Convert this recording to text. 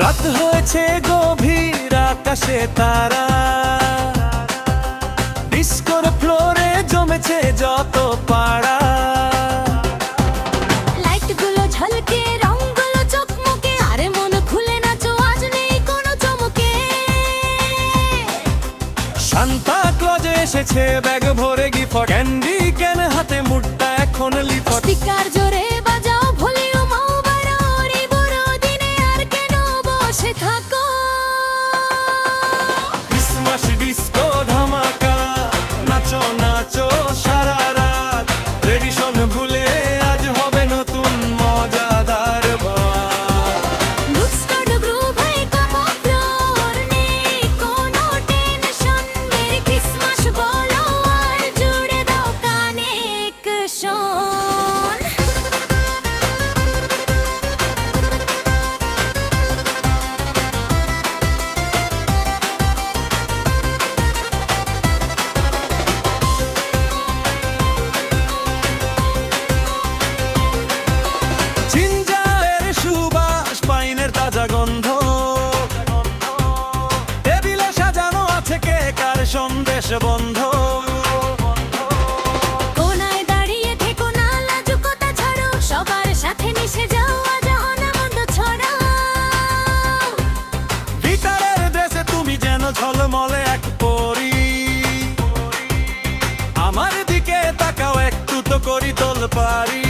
রাত হয়েছে গভীর, আকাশে তারা, ডিস্কোর ফ্লোরে জমেছে যত পাড়া। লাইটগুলো ঝলকে, রংগুলো চকমকে, আরে মন খুলে নাচো, আজ নেই কোনো চমকে। সান্তা ক্লজ এসেছে ব্যাগ ভরে গিফট, ক্যান্ডি কেন হাতে, মুডটা এখন লিফট। স্পিকার জোরে বাজাও, ভলিউমও বাড়াও, এই বড় দিনে আর কেন বসে থাকো। ক্রিসমাস ডিস্কো ধামাকা, নাচো নাচো সারা রাত, ট্রেডিশন ভুলে আজ হবে নতুন মজাদার বাত। লুকস্টার groove high cup of floor, নেই কোনো টেনশন, মেরি ক্রিসমাস বলো আর জুড়ে দাও কানেকশন। জিঞ্জারের সুবাস, পাইনের তাজা গন্ধ, টেবিলে সাজানো আছে কেক আর সন্দেশ বন্ধ। কোনায় দাঁড়িয়ে থেকো না, লাজুকতা ছাড়ো, সবার সাথে মিশে যাও, আজ আনন্দ ছড়াও। গিটারের ড্রেসে তুমি যেন ঝলমলে এক পরী, আমার দিকে তাকাও একটু তো করি তোল পারি।